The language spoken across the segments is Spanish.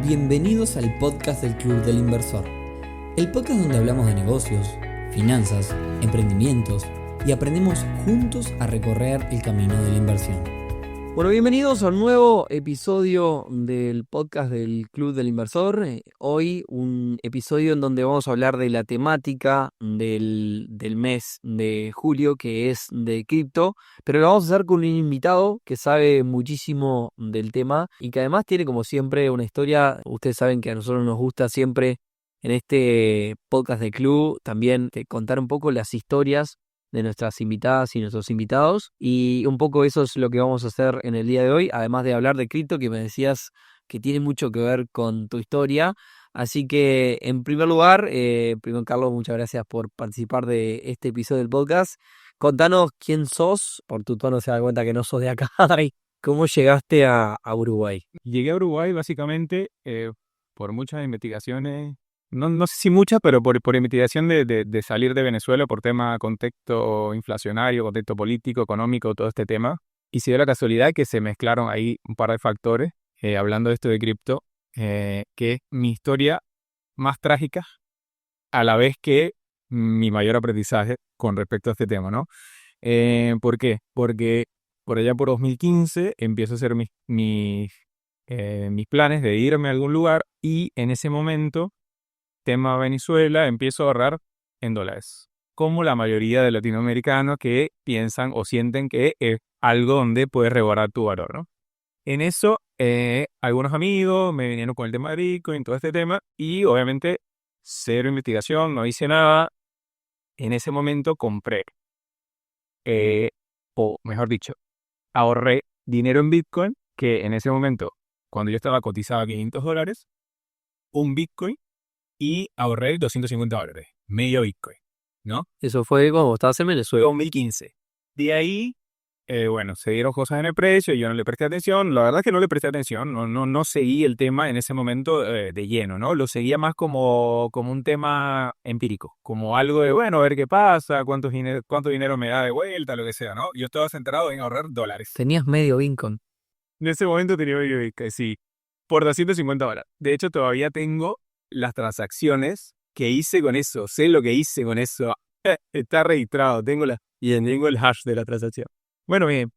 Bienvenidos al podcast del Club del Inversor, el podcast donde hablamos de negocios, finanzas, emprendimientos y aprendemos juntos a recorrer el camino de la inversión. Bueno, bienvenidos a un nuevo episodio del podcast del Club del Inversor. Hoy un episodio en donde vamos a hablar de la temática del mes de julio, que es de cripto, pero lo vamos a hacer con un invitado que sabe muchísimo del tema y que además tiene, como siempre, una historia. Ustedes saben que a nosotros nos gusta siempre en este podcast del Club también contar un poco las historias de nuestras invitadas y nuestros invitados, y un poco eso es lo que vamos a hacer en el día de hoy, además de hablar de cripto, que me decías que tiene mucho que ver con tu historia. Así que, en primer lugar, primero, Carlos, muchas gracias por participar de este episodio del podcast. Contanos quién sos, por tu tono se da cuenta que no sos de acá, y cómo llegaste a Uruguay. Llegué a Uruguay básicamente por muchas investigaciones, no sé si muchas, pero por investigación de salir de Venezuela por tema contexto inflacionario, contexto político, económico, todo este tema. Y se dio la casualidad que se mezclaron ahí un par de factores, hablando de esto de cripto, que es mi historia más trágica, a la vez que mi mayor aprendizaje con respecto a este tema, ¿no? ¿Por qué? Porque por allá por 2015 empiezo a hacer mis planes de irme a algún lugar y en ese momento, tema Venezuela, empiezo a ahorrar en dólares. Como la mayoría de latinoamericanos que piensan o sienten que es algo donde puedes resguardar tu valor, ¿no? En eso, algunos amigos me vinieron con el tema de Bitcoin, todo este tema, y obviamente cero investigación, no hice nada. En ese momento compré, o mejor dicho, ahorré dinero en Bitcoin, que en ese momento, cuando yo estaba cotizado a $500, un Bitcoin, y ahorré $250, medio Bitcoin, ¿no? Eso fue cuando estabas en Venezuela. 2015. De ahí, bueno, se dieron cosas en el precio, yo no le presté atención, la verdad es que no le presté atención, no seguí el tema en ese momento de lleno, ¿no? Lo seguía más como un tema empírico, como algo de, bueno, a ver qué pasa, cuánto dinero me da de vuelta, lo que sea, ¿no? Yo estaba centrado en ahorrar dólares. Tenías medio Bitcoin. En ese momento tenía medio Bitcoin, sí, por $250. De hecho, todavía tengo las transacciones que hice con eso, sé lo que hice con eso, está registrado, tengo el hash de la transacción. Bueno, bien,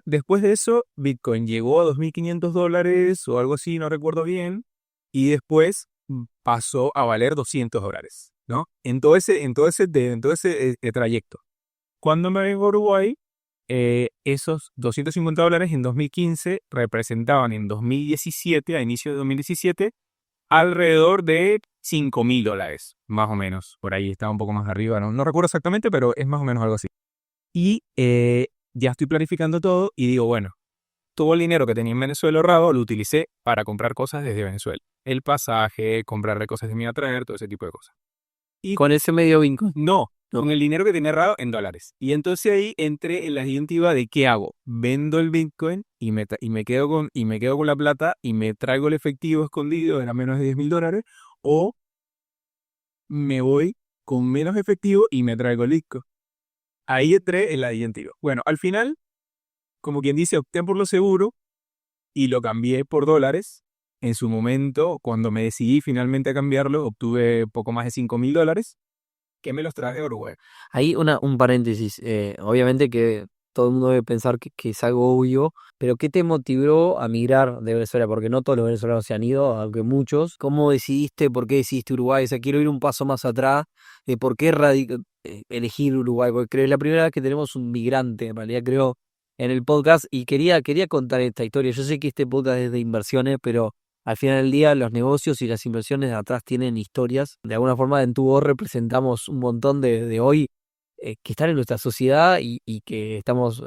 después de eso, Bitcoin llegó a $2.500 o algo así, no recuerdo bien, y después pasó a valer $200, ¿no? En todo ese trayecto. Cuando me vengo a Uruguay, esos $250 en 2015 representaban en 2017, a inicio de 2017, alrededor de $5.000, más o menos. Por ahí estaba un poco más arriba, no recuerdo exactamente, pero es más o menos algo así. Y ya estoy planificando todo y digo, bueno, todo el dinero que tenía en Venezuela ahorrado lo utilicé para comprar cosas desde Venezuela. El pasaje, comprarle cosas que me iba a traer, todo ese tipo de cosas. Y Con ese medio Bitcoin. no, con el dinero que tenía ahorrado en dólares. Y entonces ahí entré en la disyuntiva de qué hago. Vendo el Bitcoin y me quedo con la plata y me traigo el efectivo escondido, era menos de $10.000, o me voy con menos efectivo y me traigo el Bitcoin. Ahí entré en la disyuntiva. Bueno, al final, como quien dice, opté por lo seguro y lo cambié por dólares. En su momento, cuando me decidí finalmente a cambiarlo, obtuve poco más de $5.000, que me los traje a Uruguay. Ahí un paréntesis, obviamente que todo el mundo debe pensar que es algo obvio, pero ¿qué te motivó a migrar de Venezuela? Porque no todos los venezolanos se han ido, aunque muchos. ¿Cómo decidiste, por qué decidiste Uruguay? O sea, quiero ir un paso más atrás, de por qué elegir Uruguay, porque creo que es la primera vez que tenemos un migrante, en realidad creo, en el podcast, y quería contar esta historia. Yo sé que este podcast es de inversiones, pero al final del día, los negocios y las inversiones de atrás tienen historias. De alguna forma, en Tu Voz representamos un montón de hoy que están en nuestra sociedad y que estamos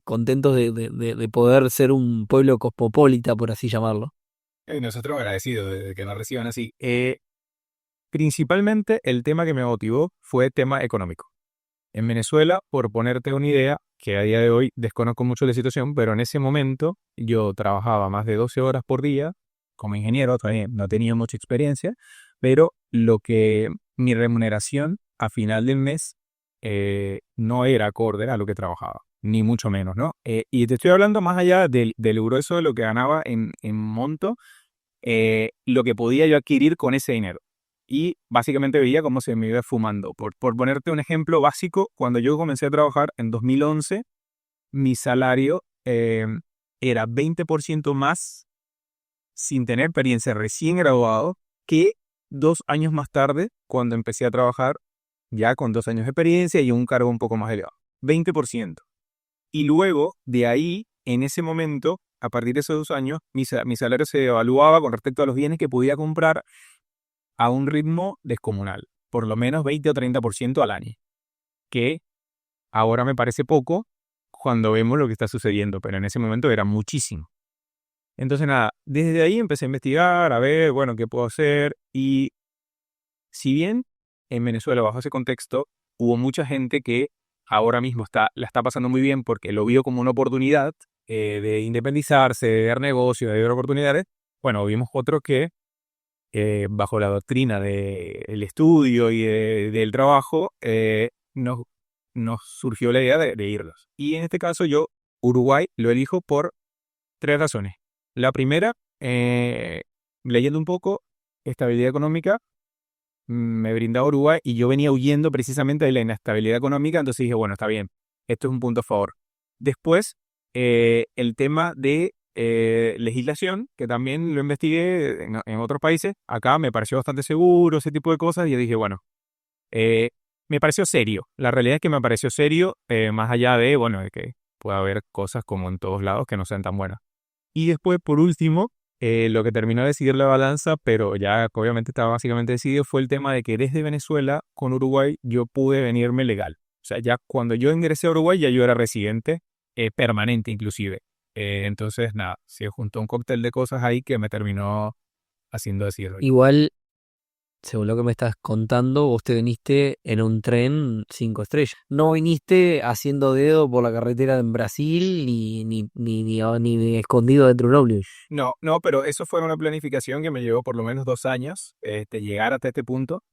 contentos de poder ser un pueblo cosmopolita, por así llamarlo. Nosotros agradecidos de que nos reciban así. Principalmente el tema que me motivó fue tema económico. En Venezuela, por ponerte una idea, que a día de hoy desconozco mucho la situación, pero en ese momento yo trabajaba más de 12 horas por día como ingeniero, todavía no tenía mucha experiencia, pero mi remuneración a final del mes no era acorde a lo que trabajaba, ni mucho menos, ¿no? Y te estoy hablando más allá del grueso de lo que ganaba en monto, lo que podía yo adquirir con ese dinero. Y básicamente veía cómo se me iba fumando. Por ponerte un ejemplo básico, cuando yo comencé a trabajar en 2011, mi salario era 20% más sin tener experiencia, recién graduado, que 2 años más tarde, cuando empecé a trabajar ya con 2 años de experiencia y un cargo un poco más elevado. 20%. Y luego, de ahí, en ese momento, a partir de esos 2 años, mi salario se evaluaba con respecto a los bienes que podía comprar a un ritmo descomunal, por lo menos 20 o 30% al año, que ahora me parece poco cuando vemos lo que está sucediendo, pero en ese momento era muchísimo. Entonces nada, desde ahí empecé a investigar, a ver, bueno, qué puedo hacer, y si bien en Venezuela, bajo ese contexto, hubo mucha gente que ahora mismo la está pasando muy bien porque lo vio como una oportunidad de independizarse, de ver negocios, de ver oportunidades. Bueno, vimos otros que bajo la doctrina del estudio y del trabajo, nos surgió la idea de irnos. Y en este caso yo, Uruguay, lo elijo por 3 razones. La primera, leyendo un poco, estabilidad económica me brindaba Uruguay y yo venía huyendo precisamente de la inestabilidad económica, entonces dije, bueno, está bien, esto es un punto a favor. Después, el tema de legislación, que también lo investigué en otros países, acá me pareció bastante seguro, ese tipo de cosas, y yo dije, bueno, me pareció serio. La realidad es que me pareció serio, más allá de, bueno, de que pueda haber cosas como en todos lados que no sean tan buenas. Y después, por último, lo que terminó de decidir la balanza, pero ya obviamente estaba básicamente decidido, fue el tema de que desde Venezuela con Uruguay yo pude venirme legal. O sea, ya cuando yo ingresé a Uruguay ya yo era residente, permanente inclusive. Entonces, nada, se juntó un cóctel de cosas ahí que me terminó haciendo decir, Igual, según lo que me estás contando, vos te viniste en un tren 5 estrellas. No viniste haciendo dedo por la carretera en Brasil ni escondido dentro de un ómnibus. no, pero eso fue una planificación que me llevó por lo menos 2 años, llegar hasta este punto,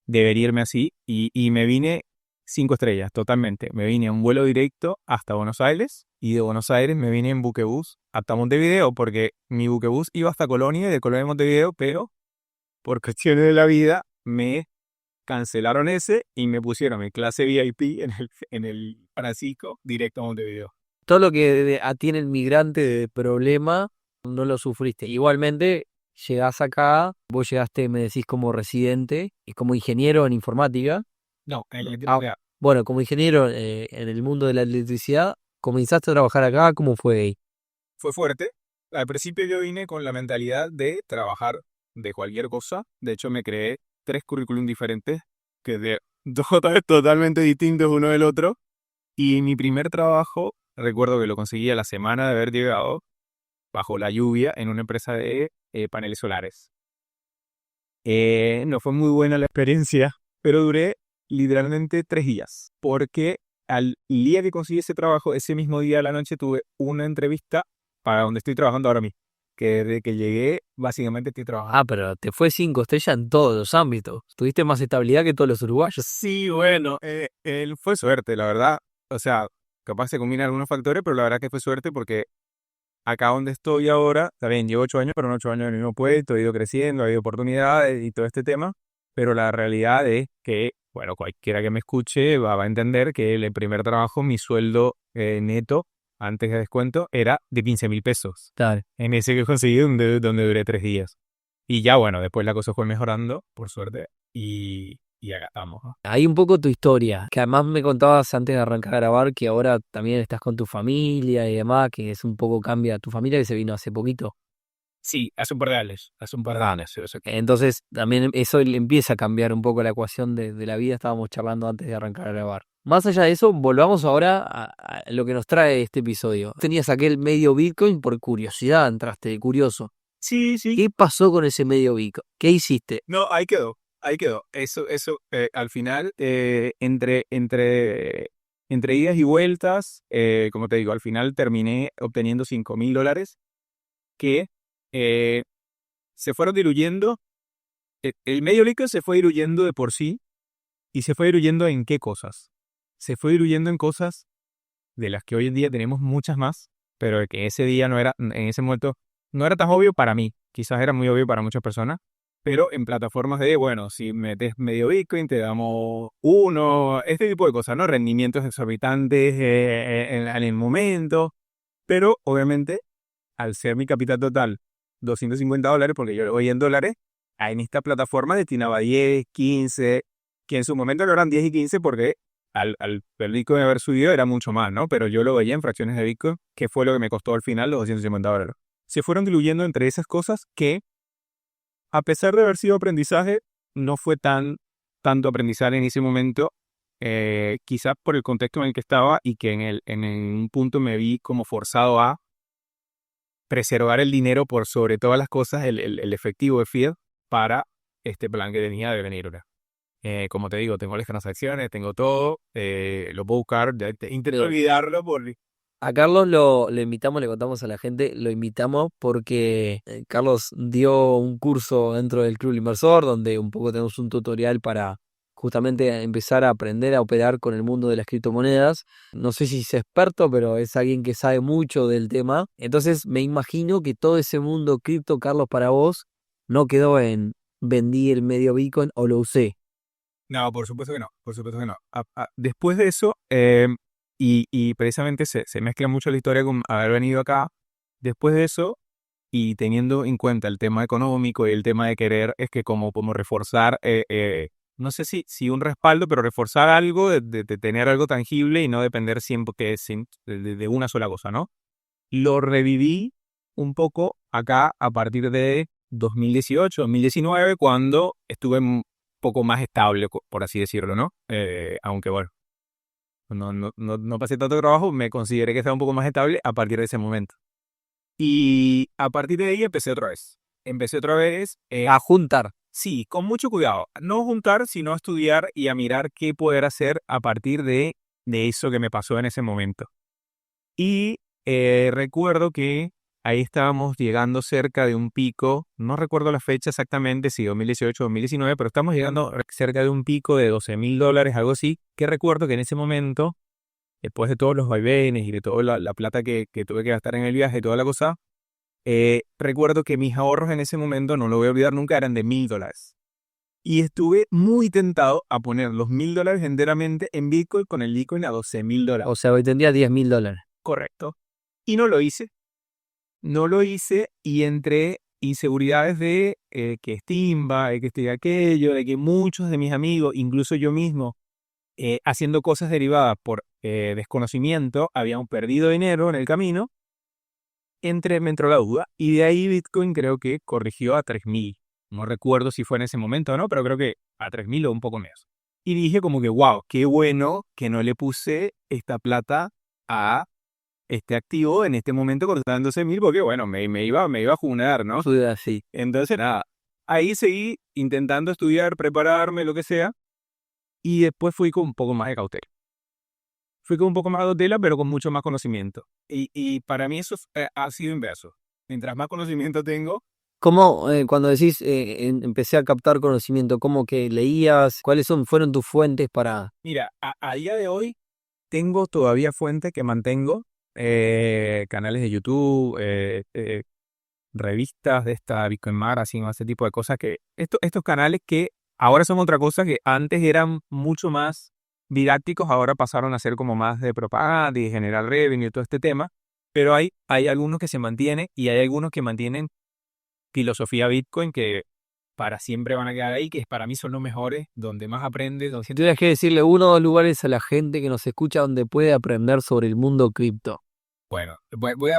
debería irme así, y me vine 5 estrellas, totalmente. Me vine en un vuelo directo hasta Buenos Aires, y de Buenos Aires me vine en buquebús hasta Montevideo, porque mi buquebús iba hasta Colonia y de Colonia a Montevideo, pero por cuestiones de la vida me cancelaron ese y me pusieron mi clase VIP en el Francisco directo a Montevideo. Todo lo que tiene el migrante de problema, no lo sufriste. Igualmente, llegás acá, vos llegaste, me decís, como residente y como ingeniero en informática. No, en Ah, bueno, como ingeniero en el mundo de la electricidad, comenzaste a trabajar acá, ¿cómo fue ahí? fue fuerte. Al principio yo vine con la mentalidad de trabajar de cualquier cosa. De hecho, me creé 3 currículum diferentes, que de totalmente distintos uno del otro. Y mi primer trabajo, recuerdo que lo conseguí a la semana de haber llegado, bajo la lluvia, en una empresa de paneles solares. No fue muy buena la experiencia, pero duré literalmente 3 días, porque al día que conseguí ese trabajo, ese mismo día a la noche tuve una entrevista para donde estoy trabajando ahora mismo, que desde que llegué básicamente estoy trabajando. Ah, pero te fue 5 estrellas en todos los ámbitos. Tuviste más estabilidad que todos los uruguayos. Sí, bueno, fue suerte, la verdad. O sea, capaz se combinan algunos factores, pero la verdad que fue suerte porque acá donde estoy ahora, está bien, llevo 8 años, pero no 8 años en el mismo puesto, he ido creciendo, ha habido oportunidades y todo este tema, pero la realidad es que, bueno, cualquiera que me escuche va a entender que el primer trabajo, mi sueldo neto, antes de descuento, era de 15.000 pesos, Claro. en ese que conseguí donde duré 3 días. Y ya, bueno, después la cosa fue mejorando, por suerte, y acá estamos, ¿no? Ahí un poco tu historia, que además me contabas antes de arrancar a grabar que ahora también estás con tu familia y demás, que es un poco cambia tu familia que se vino hace poquito. Sí, hace un par de años, Entonces también eso le empieza a cambiar un poco la ecuación de la vida, estábamos charlando antes de arrancar a grabar. Más allá de eso, volvamos ahora a lo que nos trae este episodio. Tenías aquel medio Bitcoin por curiosidad, entraste de curioso. Sí, sí. ¿Qué pasó con ese medio Bitcoin? ¿Qué hiciste? No, ahí quedó. Eso, al final, entre idas y vueltas, como te digo, al final terminé obteniendo $5.000 que eh, se fueron diluyendo. El medio líquido se fue diluyendo de por sí, y se fue diluyendo en qué cosas. Se fue diluyendo en cosas de las que hoy en día tenemos muchas más, pero que ese día no era, en ese momento no era tan obvio para mí, quizás era muy obvio para muchas personas, pero en plataformas de, bueno, si metes medio Bitcoin, te damos uno, este tipo de cosas, ¿no? Rendimientos exorbitantes en el momento, pero obviamente, al ser mi capital total $250, porque yo lo voy en dólares, en esta plataforma destinaba 10, 15, que en su momento no eran 10 y 15 porque al el Bitcoin haber subido era mucho más, ¿no? Pero yo lo veía en fracciones de Bitcoin, que fue lo que me costó al final los $250. Se fueron diluyendo entre esas cosas que, a pesar de haber sido aprendizaje, no fue tanto aprendizaje en ese momento, quizás por el contexto en el que estaba y que en un punto me vi como forzado a preservar el dinero por sobre todas las cosas, el efectivo de fiat, para este plan que tenía de venir ahora. Como te digo, tengo las transacciones, tengo todo, lo puedo buscar, intento olvidarlo por... A Carlos lo invitamos, le contamos a la gente, lo invitamos porque Carlos dio un curso dentro del Club Inversor donde un poco tenemos un tutorial para justamente empezar a aprender a operar con el mundo de las criptomonedas. No sé si es experto, pero es alguien que sabe mucho del tema. Entonces me imagino que todo ese mundo cripto, Carlos, para vos, no quedó en vendí el medio Bitcoin o lo usé. No, por supuesto que no, por supuesto que no. Después de eso, y precisamente se mezcla mucho la historia con haber venido acá, después de eso, y teniendo en cuenta el tema económico y el tema de querer, es que como reforzar, no sé si un respaldo, pero reforzar algo, de tener algo tangible y no depender siempre de una sola cosa, ¿no? Lo reviví un poco acá a partir de 2018, 2019, cuando estuve un poco más estable, por así decirlo, ¿no? Aunque bueno, no pasé tanto trabajo, me consideré que estaba un poco más estable a partir de ese momento. Y a partir de ahí empecé otra vez. Empecé otra vez A juntar. sí, con mucho cuidado. No juntar, sino estudiar y a mirar qué poder hacer a partir de eso que me pasó en ese momento. Y recuerdo que ahí estábamos llegando cerca de un pico, no recuerdo la fecha exactamente, si 2018 o 2019, pero estamos llegando cerca de un pico de $12,000, algo así, que recuerdo que en ese momento, después de todos los vaivenes y de toda la plata que tuve que gastar en el viaje y toda la cosa, recuerdo que mis ahorros en ese momento, no lo voy a olvidar nunca, eran de $1,000. Y estuve muy tentado a poner los $1,000 enteramente en Bitcoin con el Bitcoin a $12,000. O sea, hoy tendría $10,000. Correcto. Y no lo hice. No lo hice y entre inseguridades de que estimba, de que estoy aquello, de que muchos de mis amigos, incluso yo mismo, haciendo cosas derivadas por desconocimiento, habían perdido dinero en el camino, me entró la duda y de ahí Bitcoin creo que corrigió a 3,000. No recuerdo si fue en ese momento o no, pero creo que a 3,000 o un poco menos. Y dije como que, wow, qué bueno que no le puse esta plata a este activo en este momento cuando estaba en 12,000, porque bueno, me iba a jugar, ¿no? Sí. Entonces, nada, ahí seguí intentando estudiar, prepararme, lo que sea, y después fui con un poco más de cautela. Fui con un poco más de cautela, pero con mucho más conocimiento. Y para mí eso ha sido inverso. Mientras más conocimiento tengo, ¿Cómo, cuando decís empecé a captar conocimiento, cómo que leías? ¿Cuáles fueron tus fuentes para...? mira, a día de hoy tengo todavía fuentes que mantengo, canales de YouTube, revistas de esta Bitcoin Magazine, ese tipo de cosas que estos canales que ahora son otra cosa que antes eran mucho más didácticos, ahora pasaron a ser como más de propaganda y generar revenue y todo este tema, pero hay algunos que se mantienen y hay algunos que mantienen filosofía Bitcoin que para siempre van a quedar ahí, que para mí son los mejores, donde más aprendes, donde Si tuvieras que decirle uno o dos lugares a la gente que nos escucha donde puede aprender sobre el mundo cripto. bueno, voy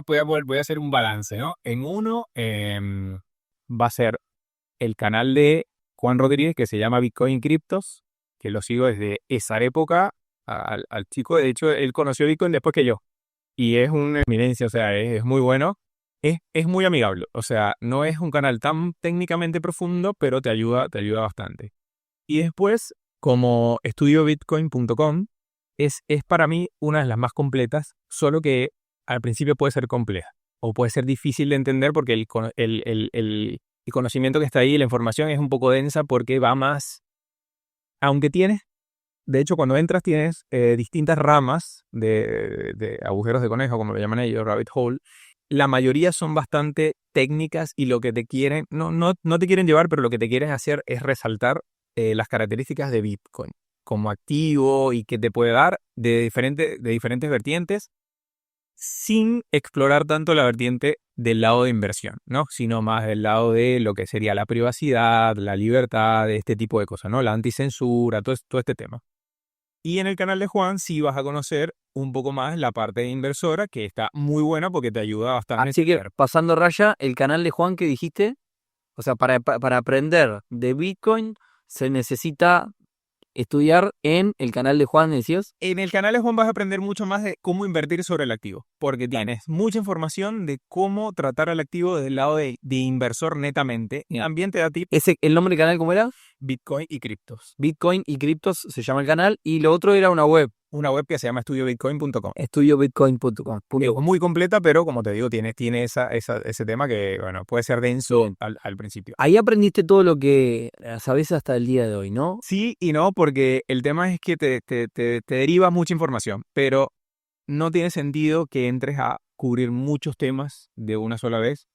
a hacer un balance, ¿no? En uno va a ser el canal de Juan Rodríguez que se llama Bitcoin Criptos, que lo sigo desde esa época al chico. De hecho, él conoció Bitcoin después que yo. Y es una eminencia, o sea, es muy bueno. Es muy amigable, o sea, no es un canal tan técnicamente profundo, pero te ayuda bastante. Y después, como estudiobitcoin.com, es para mí una de las más completas, solo que al principio puede ser compleja o puede ser difícil de entender porque el conocimiento que está ahí, la información es un poco densa porque va más, aunque tienes, de hecho cuando entras tienes distintas ramas de agujeros de conejo, como lo llaman ellos, rabbit hole, la mayoría son bastante técnicas y lo que te quieren, no te quieren llevar, pero lo que te quieren hacer es resaltar las características de Bitcoin como activo y que te puede dar de diferentes vertientes, sin explorar tanto la vertiente del lado de inversión, ¿no? Sino más del lado de lo que sería la privacidad, la libertad, este tipo de cosas, ¿no? La anticensura, todo este tema. Y en el canal de Juan sí vas a conocer un poco más la parte inversora, que está muy buena porque te ayuda bastante. Así que, pasando raya, el canal de Juan que dijiste, o sea, para aprender de Bitcoin se necesita estudiar en el canal de Juan, decías. En el canal de Juan vas a aprender mucho más de cómo invertir sobre el activo, porque tienes mucha información de cómo tratar al activo desde el lado de inversor netamente. También te da tips. ¿El nombre del canal cómo era? Bitcoin y criptos. Bitcoin y criptos se llama el canal, y lo otro era una web. Una web que se llama estudiobitcoin.com. Estudiobitcoin.com. Es muy completa, pero como te digo, tiene ese tema que, bueno, puede ser denso al principio. Ahí aprendiste todo lo que sabes hasta el día de hoy, ¿no? Sí y no, porque el tema es que te deriva mucha información, pero no tiene sentido que entres a cubrir muchos temas de una sola vez,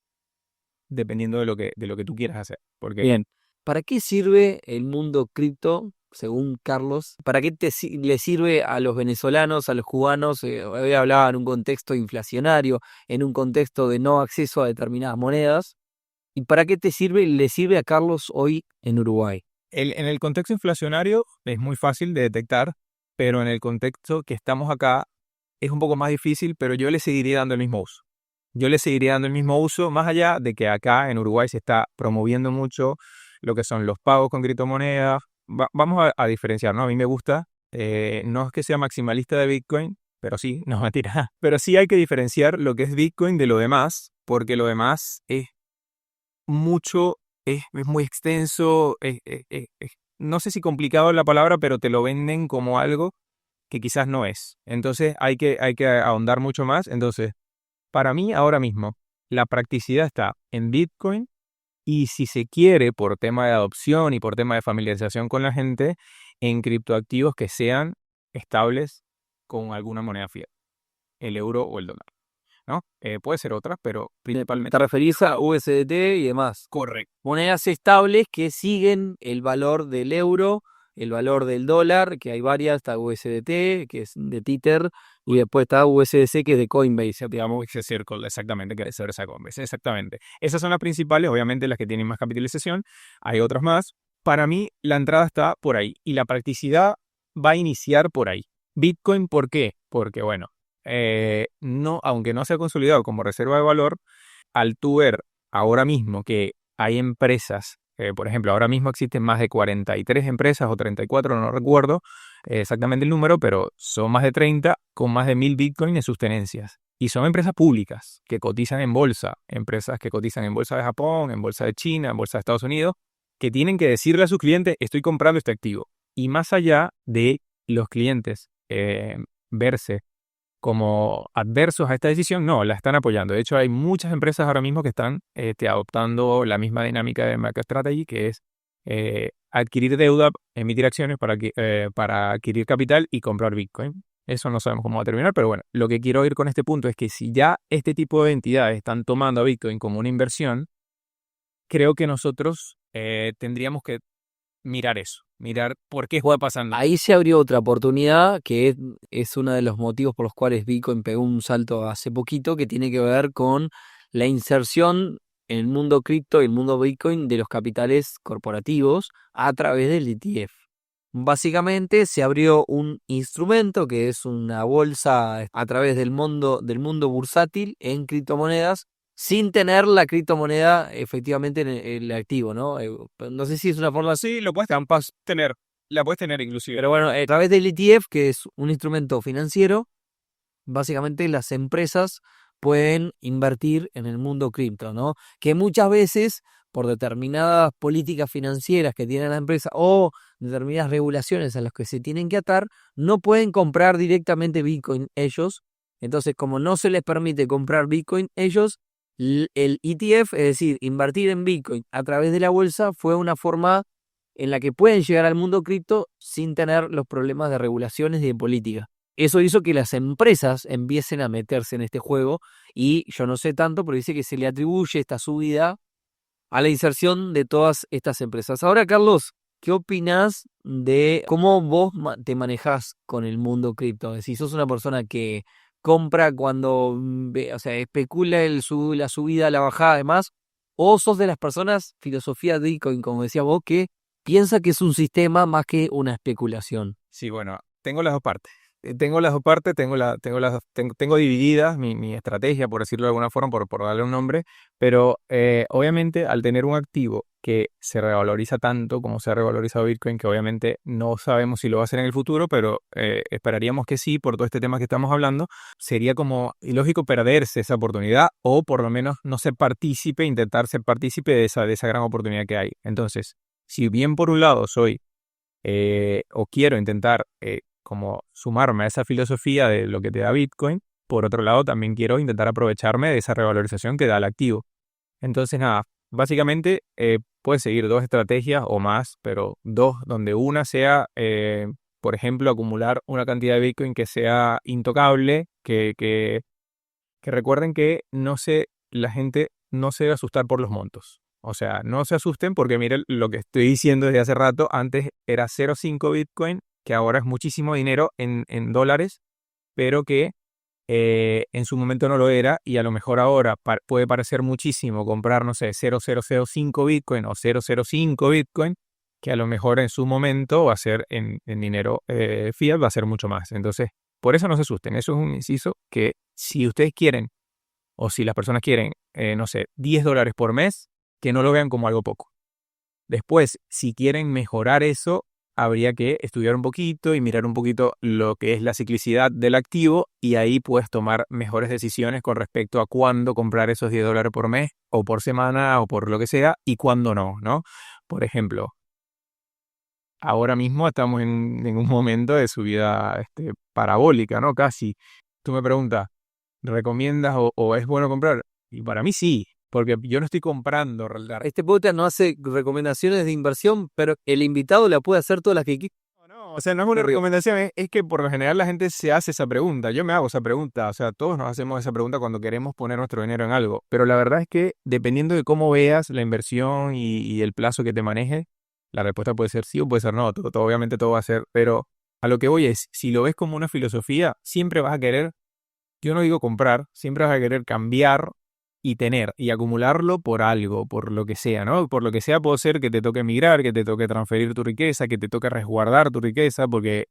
dependiendo de lo que tú quieras hacer. Porque Bien, ¿para qué sirve el mundo cripto, según Carlos? ¿Para qué le sirve a los venezolanos, a los cubanos? Hoy hablaba en un contexto inflacionario, en un contexto de no acceso a determinadas monedas. ¿Y para qué le sirve a Carlos hoy en Uruguay? en el contexto inflacionario es muy fácil de detectar, pero en el contexto que estamos acá es un poco más difícil, pero yo le seguiría dando el mismo uso. Yo le seguiría dando el mismo uso, más allá de que acá en Uruguay se está promoviendo mucho lo que son los pagos con criptomonedas. Vamos a diferenciar, ¿no? A mí me gusta, no es que sea maximalista de Bitcoin, pero sí, no, mentira. Pero sí hay que diferenciar lo que es Bitcoin de lo demás, porque lo demás es mucho, es muy extenso, no sé si complicado es la palabra, pero te lo venden como algo que quizás no es. Entonces hay que ahondar mucho más. Entonces, para mí ahora mismo, la practicidad está en Bitcoin y si se quiere, por tema de adopción y por tema de familiarización con la gente, en criptoactivos que sean estables con alguna moneda fiat, el euro o el dólar, ¿no? Puede ser otra, pero principalmente. Te referís a USDT y demás. Correcto. Monedas estables que siguen el valor del euro, el valor del dólar, que hay varias, está USDT, que es de Tether, y después está USDC, que es de Coinbase, digamos. Ese Circle, exactamente, que es esa Coinbase, exactamente. Esas son las principales, obviamente las que tienen más capitalización. Hay otras más. Para mí, la entrada está por ahí y la practicidad va a iniciar por ahí. Bitcoin, ¿por qué? Porque, bueno, no, aunque no se ha consolidado como reserva de valor, al tú ver ahora mismo que hay empresas, por ejemplo, ahora mismo existen más de 43 empresas o 34, no recuerdo exactamente el número, pero son más de 30 con más de 1000 Bitcoin en sus tenencias. Y son empresas públicas que cotizan en bolsa, empresas que cotizan en bolsa de Japón, en bolsa de China, en bolsa de Estados Unidos, que tienen que decirle a sus clientes, estoy comprando este activo. Y más allá de los clientes verse como adversos a esta decisión, no, la están apoyando. De hecho, hay muchas empresas ahora mismo que están adoptando la misma dinámica de MicroStrategy, que es adquirir deuda, emitir acciones para adquirir capital y comprar Bitcoin. Eso no sabemos cómo va a terminar, pero bueno, lo que quiero ir con este punto es que si ya este tipo de entidades están tomando a Bitcoin como una inversión, creo que nosotros tendríamos que mirar eso, mirar por qué está pasando. Ahí se abrió otra oportunidad que es uno de los motivos por los cuales Bitcoin pegó un salto hace poquito, que tiene que ver con la inserción en el mundo cripto y el mundo Bitcoin de los capitales corporativos a través del ETF. Básicamente se abrió un instrumento que es una bolsa a través del mundo bursátil en criptomonedas, sin tener la criptomoneda efectivamente en el activo, ¿no? No sé si es una forma así. Sí, lo puedes tener, la puedes tener inclusive. Pero bueno, a través del ETF, que es un instrumento financiero, básicamente las empresas pueden invertir en el mundo cripto, ¿no? Que muchas veces, por determinadas políticas financieras que tiene la empresa o determinadas regulaciones a las que se tienen que atar, no pueden comprar directamente Bitcoin ellos. Entonces, como no se les permite comprar Bitcoin ellos, el ETF, es decir, invertir en Bitcoin a través de la bolsa, fue una forma en la que pueden llegar al mundo cripto sin tener los problemas de regulaciones y de política. eso hizo que las empresas empiecen a meterse en este juego y yo no sé tanto, pero dice que se le atribuye esta subida a la inserción de todas estas empresas. Ahora, Carlos, ¿qué opinás de cómo vos te manejás con el mundo cripto? Si sos una persona que compra cuando o sea, especula la subida, la bajada, además, o sos de las personas, filosofía de Bitcoin, como decías vos, que piensa que es un sistema más que una especulación. Sí, bueno, tengo las dos partes. Tengo las dos partes, tengo divididas mi estrategia, por decirlo de alguna forma, por darle un nombre, pero obviamente al tener un activo que se revaloriza tanto como se ha revalorizado Bitcoin, que obviamente no sabemos si lo va a hacer en el futuro, pero esperaríamos que sí, por todo este tema que estamos hablando, sería como ilógico perderse esa oportunidad o por lo menos no ser partícipe, intentar ser partícipe de esa gran oportunidad que hay. Entonces, si bien por un lado soy o quiero intentar como sumarme a esa filosofía de lo que te da Bitcoin, por otro lado también quiero intentar aprovecharme de esa revalorización que da el activo. Entonces nada, básicamente puedes seguir dos estrategias o más, pero dos donde una sea, por ejemplo, acumular una cantidad de Bitcoin que sea intocable, que recuerden que la gente no se debe asustar por los montos. O sea, no se asusten porque miren lo que estoy diciendo desde hace rato. Antes era 0,5 Bitcoin, que ahora es muchísimo dinero en dólares, pero que en su momento no lo era y a lo mejor ahora puede parecer muchísimo comprar, no sé, 0,005 Bitcoin o 0,05 Bitcoin, que a lo mejor en su momento va a ser en dinero fiat, va a ser mucho más. Entonces, por eso no se asusten. Eso es un inciso que si ustedes quieren o si las personas quieren, no sé, $10 por mes, que no lo vean como algo poco. Después, si quieren mejorar eso, habría que estudiar un poquito y mirar un poquito lo que es la ciclicidad del activo y ahí puedes tomar mejores decisiones con respecto a cuándo comprar esos $10 por mes o por semana o por lo que sea y cuándo no, ¿no? Por ejemplo, ahora mismo estamos en un momento de subida parabólica, ¿no? Casi. Tú me preguntas, ¿recomiendas o es bueno comprar? Y para mí sí, porque yo no estoy comprando. Este podcast no hace recomendaciones de inversión, pero el invitado la puede hacer todas las que quiera. No, o sea, no es una recomendación, es que por lo general la gente se hace esa pregunta. Yo me hago esa pregunta, o sea, todos nos hacemos esa pregunta cuando queremos poner nuestro dinero en algo. Pero la verdad es que dependiendo de cómo veas la inversión y el plazo que te maneje, la respuesta puede ser sí o puede ser no. Obviamente todo va a ser, pero a lo que voy es, si lo ves como una filosofía, siempre vas a querer, yo no digo comprar, siempre vas a querer cambiar y tener y acumularlo por algo, por lo que sea, ¿no? Por lo que sea puede ser que te toque emigrar, que te toque transferir tu riqueza, que te toque resguardar tu riqueza, porque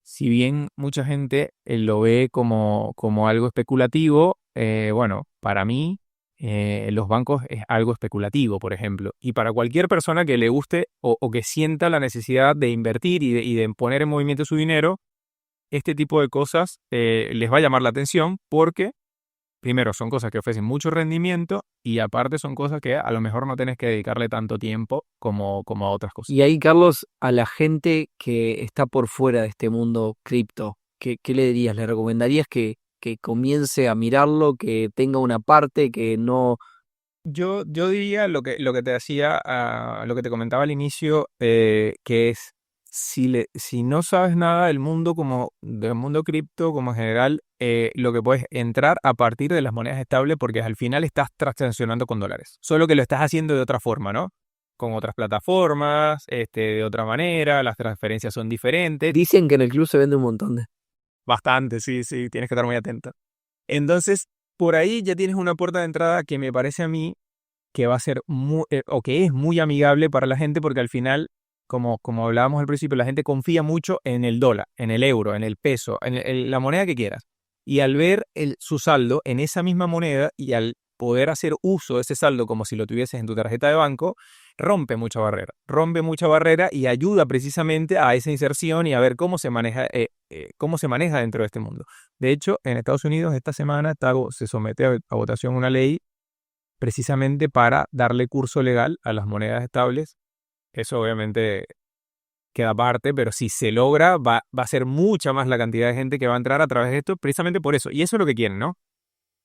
si bien mucha gente lo ve como algo especulativo, bueno, para mí los bancos es algo especulativo, por ejemplo. Y para cualquier persona que le guste o que sienta la necesidad de invertir y de poner en movimiento su dinero, este tipo de cosas les va a llamar la atención porque primero, son cosas que ofrecen mucho rendimiento y aparte son cosas que a lo mejor no tenés que dedicarle tanto tiempo como a otras cosas. Y ahí, Carlos, a la gente que está por fuera de este mundo cripto, ¿qué le dirías? ¿Le recomendarías que comience a mirarlo, que tenga una parte que no... Yo diría lo que te decía, lo que te comentaba al inicio, que es si no sabes nada del mundo cripto como en general, lo que puedes entrar a partir de las monedas estables porque al final estás transaccionando con dólares. Solo que lo estás haciendo de otra forma, ¿no? Con otras plataformas, de otra manera, las transferencias son diferentes. Dicen que en el club se vende un montón de... Bastante, sí, tienes que estar muy atento. Entonces, por ahí ya tienes una puerta de entrada que me parece a mí que va a ser o que es muy amigable para la gente porque al final, como hablábamos al principio, la gente confía mucho en el dólar, en el euro, en el peso, en la moneda que quieras. Y al ver su saldo en esa misma moneda y al poder hacer uso de ese saldo como si lo tuvieses en tu tarjeta de banco, rompe mucha barrera y ayuda precisamente a esa inserción y a ver cómo se maneja dentro de este mundo. De hecho, en Estados Unidos esta semana se somete a votación una ley precisamente para darle curso legal a las monedas estables. Eso obviamente queda aparte, pero si se logra, va a ser mucha más la cantidad de gente que va a entrar a través de esto, precisamente por eso. Y eso es lo que quieren, ¿no?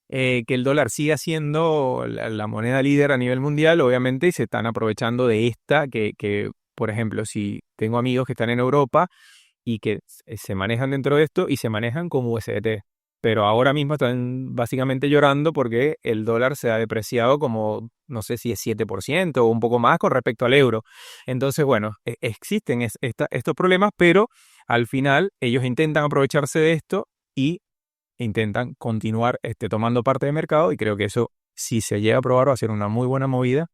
Que el dólar siga siendo la moneda líder a nivel mundial, obviamente, y se están aprovechando de esta, que por ejemplo, si tengo amigos que están en Europa y que se manejan dentro de esto y se manejan como USDT. Pero ahora mismo están básicamente llorando porque el dólar se ha depreciado como, no sé si es 7% o un poco más con respecto al euro. Entonces, bueno, existen estos problemas, pero al final ellos intentan aprovecharse de esto y intentan continuar tomando parte del mercado, y creo que eso, si se llega a probar, va a ser una muy buena movida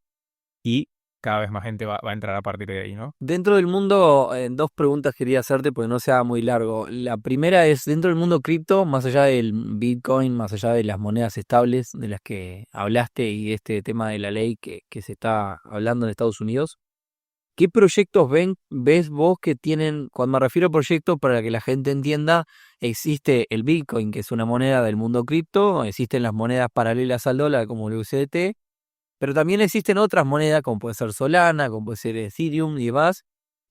y cada vez más gente va a entrar a partir de ahí, ¿no? Dentro del mundo, dos preguntas quería hacerte porque no sea muy largo. La primera es, dentro del mundo cripto, más allá del Bitcoin, más allá de las monedas estables de las que hablaste y este tema de la ley que se está hablando en Estados Unidos, ¿qué proyectos ves vos que tienen? Cuando me refiero a proyectos, para que la gente entienda, existe el Bitcoin, que es una moneda del mundo cripto, existen las monedas paralelas al dólar como el USDT, pero también existen otras monedas, como puede ser Solana, como puede ser Ethereum y demás,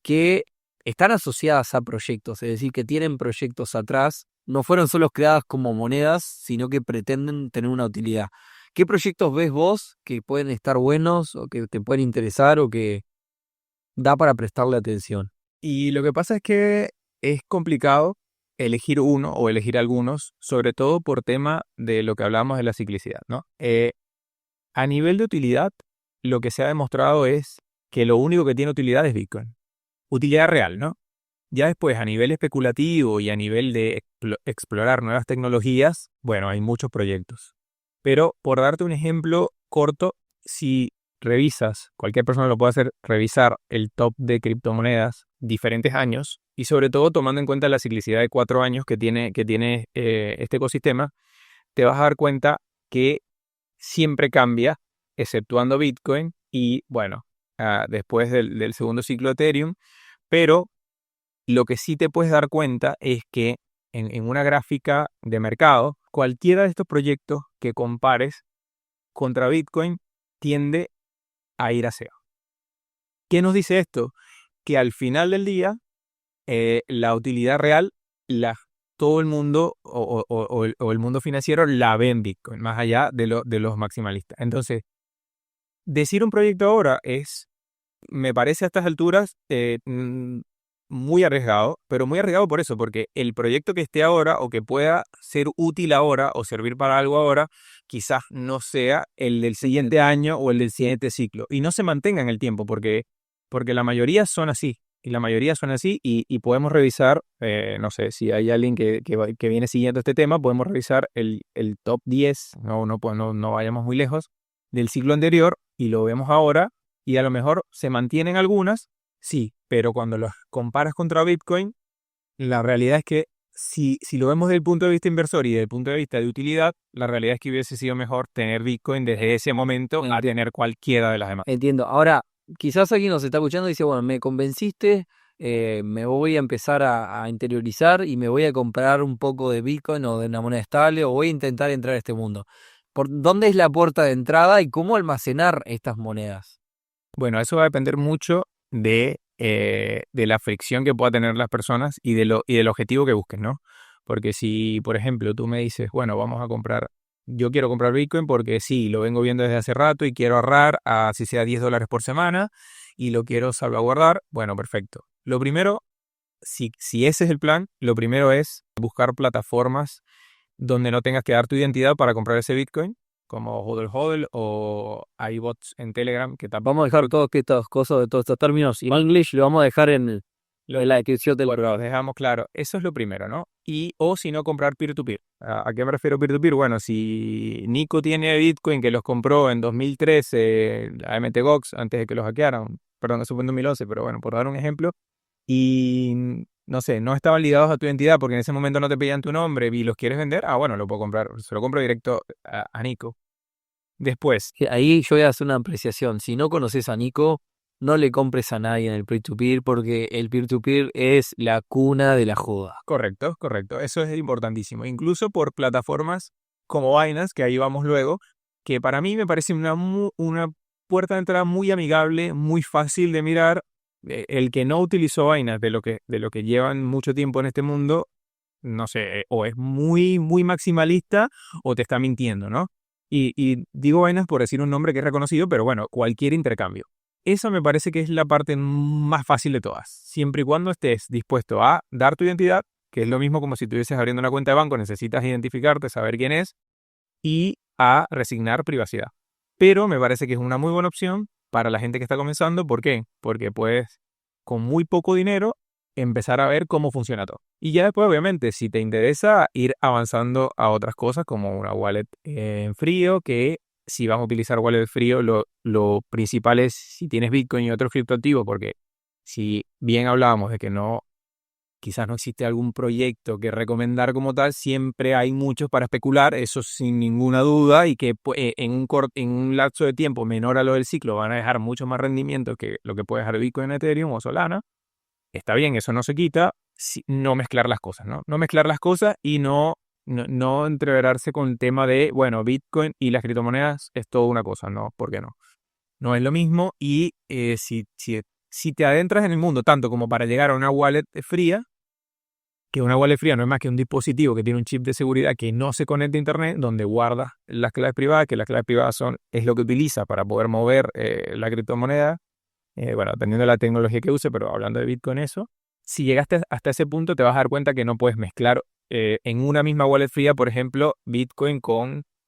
que están asociadas a proyectos, es decir, que tienen proyectos atrás, no fueron solo creadas como monedas, sino que pretenden tener una utilidad. ¿Qué proyectos ves vos que pueden estar buenos o que te pueden interesar o que da para prestarle atención? Y lo que pasa es que es complicado elegir uno o elegir algunos, sobre todo por tema de lo que hablamos de la ciclicidad, ¿no? A nivel de utilidad, lo que se ha demostrado es que lo único que tiene utilidad es Bitcoin. Utilidad real, ¿no? Ya después, a nivel especulativo y a nivel de explorar nuevas tecnologías, bueno, hay muchos proyectos. Pero por darte un ejemplo corto, si revisas, cualquier persona lo puede hacer, revisar el top de criptomonedas diferentes años, y sobre todo tomando en cuenta la ciclicidad de 4 años que tiene este ecosistema, te vas a dar cuenta que siempre cambia, exceptuando Bitcoin y, bueno, después del segundo ciclo de Ethereum. Pero lo que sí te puedes dar cuenta es que en una gráfica de mercado, cualquiera de estos proyectos que compares contra Bitcoin tiende a ir a cero. ¿Qué nos dice esto? Que al final del día, la utilidad real, todo el mundo o el mundo financiero la ve en Bitcoin, más allá de los maximalistas. Entonces, decir un proyecto ahora me parece a estas alturas muy arriesgado, pero muy arriesgado por eso, porque el proyecto que esté ahora o que pueda ser útil ahora o servir para algo ahora, quizás no sea el del siguiente año o el del siguiente ciclo, y no se mantenga en el tiempo, porque la mayoría son así. Y la mayoría son así, y podemos revisar, no sé, si hay alguien que viene siguiendo este tema, podemos revisar el top 10, no vayamos muy lejos, del ciclo anterior, y lo vemos ahora, y a lo mejor se mantienen algunas, sí, pero cuando los comparas contra Bitcoin, la realidad es que si lo vemos desde el punto de vista inversor y desde el punto de vista de utilidad, la realidad es que hubiese sido mejor tener Bitcoin desde ese momento a tener cualquiera de las demás. Entiendo. Ahora, quizás alguien nos está escuchando y dice, bueno, me convenciste, me voy a empezar a interiorizar y me voy a comprar un poco de Bitcoin o de una moneda estable, o voy a intentar entrar a este mundo. ¿Por dónde es la puerta de entrada y cómo almacenar estas monedas? Bueno, eso va a depender mucho de la fricción que pueda tener las personas y del objetivo que busquen, ¿no? Porque si, por ejemplo, tú me dices, bueno, yo quiero comprar Bitcoin porque sí, lo vengo viendo desde hace rato y quiero ahorrar así sea $10 por semana y lo quiero salvaguardar, bueno, perfecto. Lo primero, si ese es el plan, lo primero es buscar plataformas donde no tengas que dar tu identidad para comprar ese Bitcoin, como HODL HODL o iBots en Telegram, que tampoco... Vamos a dejar todas estas cosas, todos estos términos y English lo vamos a dejar en la descripción del programa. Dejamos claro, eso es lo primero, ¿no? O si no, comprar peer-to-peer. ¿A qué me refiero peer-to-peer? Bueno, si Nico tiene Bitcoin que los compró en 2013, la MTGOX, antes de que los hackearan, perdón, eso fue en 2011, pero bueno, por dar un ejemplo, y no sé, no estaban ligados a tu identidad porque en ese momento no te pedían tu nombre y los quieres vender, bueno, lo puedo comprar, se lo compro directo a Nico. Después, ahí yo voy a hacer una apreciación. Si no conoces a Nico, no le compres a nadie en el peer-to-peer porque el peer-to-peer es la cuna de la joda. Correcto. Eso es importantísimo. Incluso por plataformas como Binance, que ahí vamos luego, que para mí me parece una puerta de entrada muy amigable, muy fácil de mirar. El que no utilizó Binance de lo que llevan mucho tiempo en este mundo, no sé, o es muy, muy maximalista o te está mintiendo, ¿no? Y digo Binance por decir un nombre que es reconocido, pero bueno, cualquier intercambio. Esa me parece que es la parte más fácil de todas, siempre y cuando estés dispuesto a dar tu identidad, que es lo mismo como si estuvieses abriendo una cuenta de banco, necesitas identificarte, saber quién es, y a resignar privacidad. Pero me parece que es una muy buena opción para la gente que está comenzando. ¿Por qué? Porque puedes, con muy poco dinero, empezar a ver cómo funciona todo. Y ya después, obviamente, si te interesa, ir avanzando a otras cosas como una wallet en frío, que si vas a utilizar wallet frío, lo principal es si tienes Bitcoin y otros criptoactivos, porque si bien hablábamos de que quizás no existe algún proyecto que recomendar como tal, siempre hay muchos para especular, eso sin ninguna duda, y que en un lapso de tiempo menor a lo del ciclo van a dejar mucho más rendimiento que lo que puede dejar Bitcoin, Ethereum o Solana. Está bien, eso no se quita, no mezclar las cosas, ¿no? No mezclar las cosas y no entreverarse con el tema de, bueno, Bitcoin y las criptomonedas es toda una cosa, ¿no? ¿Por qué no? No es lo mismo, y si te adentras en el mundo tanto como para llegar a una wallet fría, que una wallet fría no es más que un dispositivo que tiene un chip de seguridad que no se conecta a internet, donde guarda las claves privadas, que las claves privadas es lo que utiliza para poder mover la criptomoneda, bueno, dependiendo de la tecnología que use, pero hablando de Bitcoin eso, si llegaste hasta ese punto te vas a dar cuenta que no puedes mezclar en una misma wallet fría, por ejemplo, Bitcoin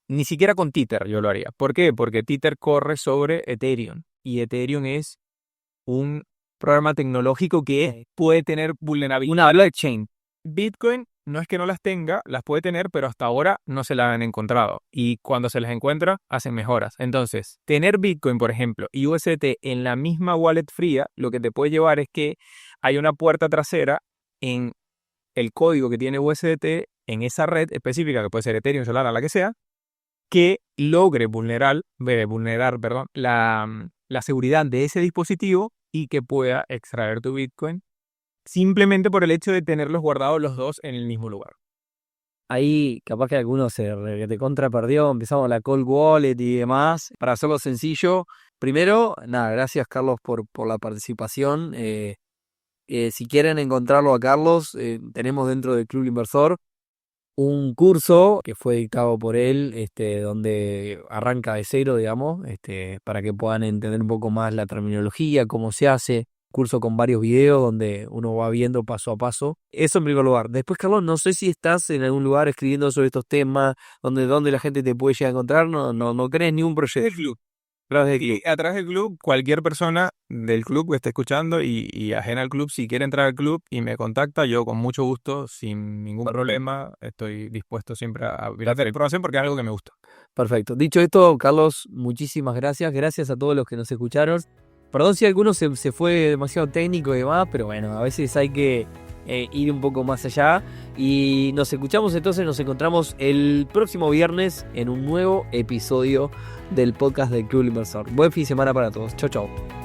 ni siquiera con Tether yo lo haría. ¿Por qué? Porque Tether corre sobre Ethereum, y Ethereum es un programa tecnológico que puede tener vulnerabilidad. Una blockchain. Bitcoin no es que no las tenga, las puede tener, pero hasta ahora no se las han encontrado. Y cuando se las encuentra, hacen mejoras. Entonces, tener Bitcoin, por ejemplo, y USDT en la misma wallet fría, lo que te puede llevar es que hay una puerta trasera en el código que tiene USDT en esa red específica, que puede ser Ethereum, Solana, la que sea, que logre vulnerar la seguridad de ese dispositivo y que pueda extraer tu Bitcoin simplemente por el hecho de tenerlos guardados los dos en el mismo lugar. Ahí capaz que alguno te contraperdió, empezamos la cold wallet y demás. Para hacerlo sencillo, primero, nada, gracias Carlos por la participación. Si quieren encontrarlo a Carlos, tenemos dentro del Club Inversor un curso que fue dictado por él, donde arranca de cero, digamos, para que puedan entender un poco más la terminología, cómo se hace. Curso con varios videos donde uno va viendo paso a paso. Eso en primer lugar. Después, Carlos, no sé si estás en algún lugar escribiendo sobre estos temas, donde la gente te puede llegar a encontrar. No crees ningún proyecto. El club. A través del club, cualquier persona del club que esté escuchando y ajena al club, si quiere entrar al club y me contacta, yo con mucho gusto, sin ningún problema, estoy dispuesto siempre a hacer información porque es algo que me gusta. Perfecto. Dicho esto, Carlos, muchísimas gracias. Gracias a todos los que nos escucharon. Perdón si alguno se fue demasiado técnico y demás, pero bueno, a veces hay que ir un poco más allá. Y nos encontramos el próximo viernes en un nuevo episodio del podcast del Club Inversor. Buen fin de semana para todos. Chau, chau.